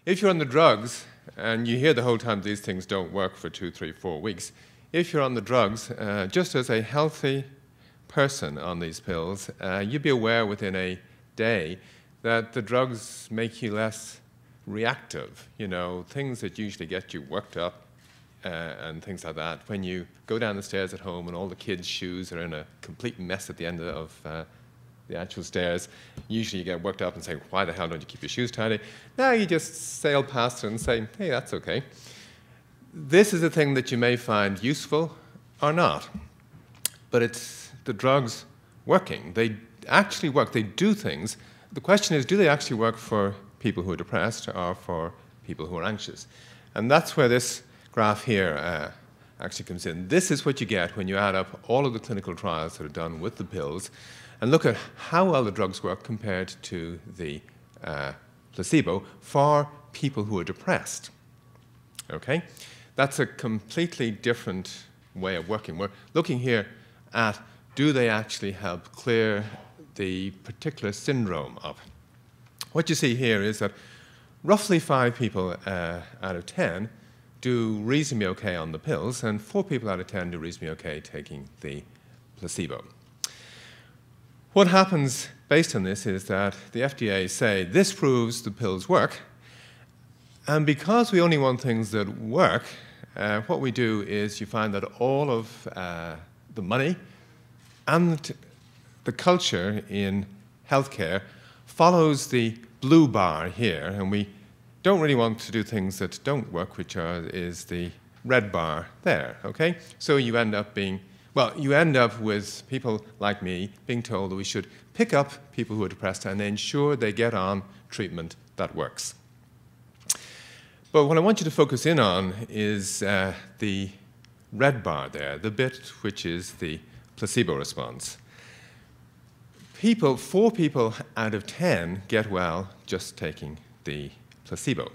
If you're on the drugs, and you hear the whole time these things don't work for 2, 3, 4 weeks, if you're on the drugs, just as a healthy person on these pills, you'd be aware within a day that the drugs make you less reactive. You know, things that usually get you worked up and things like that. When you go down the stairs at home and all the kids' shoes are in a complete mess at the end of the actual stairs, usually you get worked up and say, why the hell don't you keep your shoes tidy? Now you just sail past it and say, hey, that's okay. This is a thing that you may find useful or not, but it's the drugs working. They actually work. They do things. The question is, do they actually work for people who are depressed or for people who are anxious? And that's where this graph here actually comes in. This is what you get when you add up all of the clinical trials that are done with the pills and look at how well the drugs work compared to the placebo for people who are depressed. Okay? That's a completely different way of working. We're looking here at, do they actually help clear the particular syndrome up? What you see here is that roughly 5 people out of 10 do reasonably okay on the pills, and 4 people out of 10 do reasonably okay taking the placebo. What happens based on this is that the FDA say, this proves the pills work, and because we only want things that work, what we do is you find that all of the money and the culture in healthcare follows the blue bar here, and we don't really want to do things that don't work, which is the red bar there, okay? So you end up with people like me being told that we should pick up people who are depressed and ensure they get on treatment that works. But what I want you to focus in on is the red bar there, the bit which is the placebo response. 4 people out of 10 get well just taking the placebo.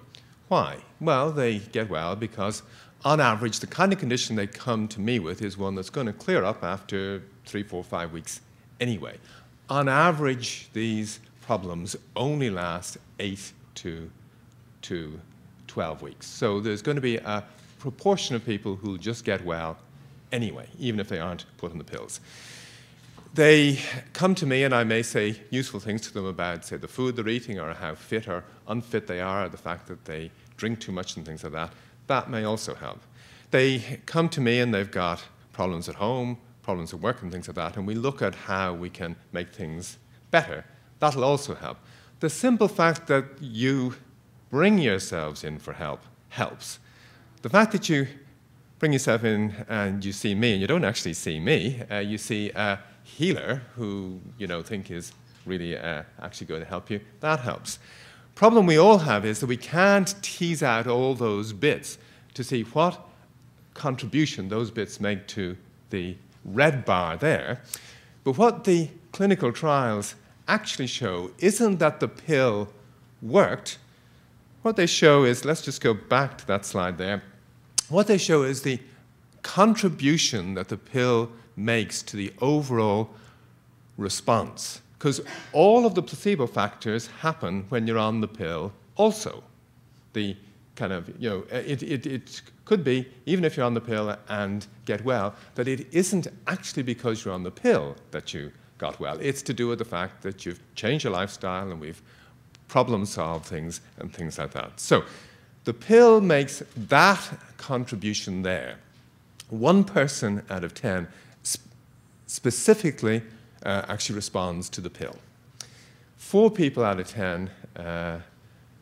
Why? Well, they get well because, on average, the kind of condition they come to me with is one that's going to clear up after 3, 4, 5 weeks anyway. On average, these problems only last 8 to 12 weeks. So there's going to be a proportion of people who just get well anyway, even if they aren't put on the pills. They come to me and I may say useful things to them about, say, the food they're eating or how fit or unfit they are, or the fact that they drink too much and things like that. That may also help. They come to me and they've got problems at home, problems at work and things like that, and we look at how we can make things better. That'll also help. The simple fact that you bring yourselves in for help helps. The fact that you bring yourself in and you see me, and you don't actually see me, you see a healer who you think is really actually going to help you, that helps. Problem we all have is that we can't tease out all those bits to see what contribution those bits make to the red bar there. But what the clinical trials actually show isn't that the pill worked. What they show is, let's just go back to that slide there. What they show is the contribution that the pill makes to the overall response. Because all of the placebo factors happen when you're on the pill also. The kind of, it could be, even if you're on the pill and get well, that it isn't actually because you're on the pill that you got well. It's to do with the fact that you've changed your lifestyle and we've problem-solved things and things like that. So the pill makes that contribution there. 1 person out of 10 specifically actually responds to the pill. 4 people out of 10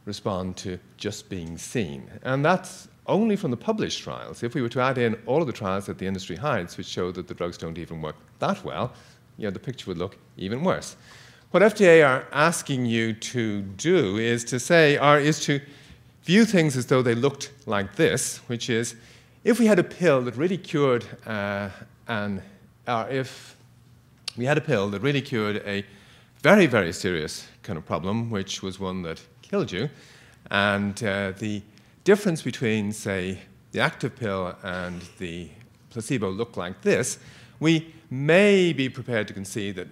respond to just being seen. And that's only from the published trials. If we were to add in all of the trials that the industry hides, which show that the drugs don't even work that well, the picture would look even worse. What FDA are asking you to do is to view things as though they looked like this, which is, if we had a pill that really cured if we had a pill that really cured a very, very serious kind of problem, which was one that killed you, and the difference between, say, the active pill and the placebo looked like this, we may be prepared to concede that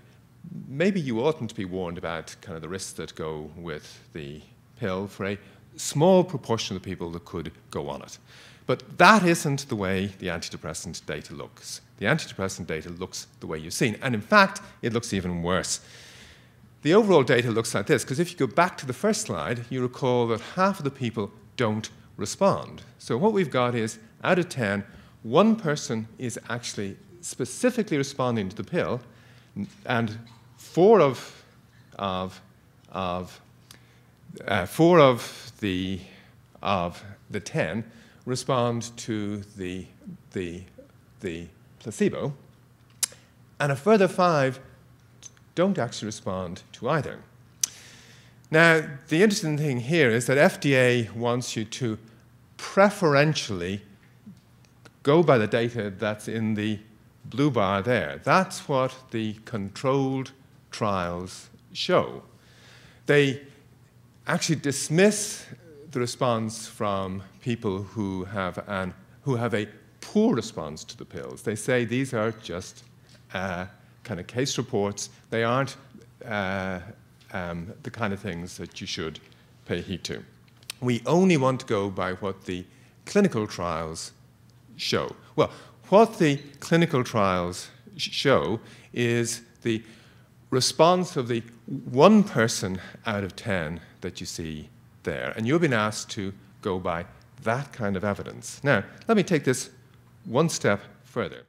maybe you oughtn't to be warned about kind of the risks that go with the pill for a small proportion of the people that could go on it. But that isn't the way the antidepressant data looks. The antidepressant data looks the way you've seen. And in fact, it looks even worse. The overall data looks like this, because if you go back to the first slide, you recall that half of the people don't respond. So what we've got is, out of 10, one person is actually specifically responding to the pill, and four of the 10 respond to the placebo, and a further 5 don't actually respond to either. Now, the interesting thing here is that FDA wants you to preferentially go by the data that's in the blue bar there. That's what the controlled trials show. They actually dismiss the response from people who have a poor response to the pills. They say these are just kind of case reports. They aren't the kind of things that you should pay heed to. We only want to go by what the clinical trials show. Well, what the clinical trials show is the response of the one person out of 10 that you see there. And you've been asked to go by that kind of evidence. Now, let me take this one step further.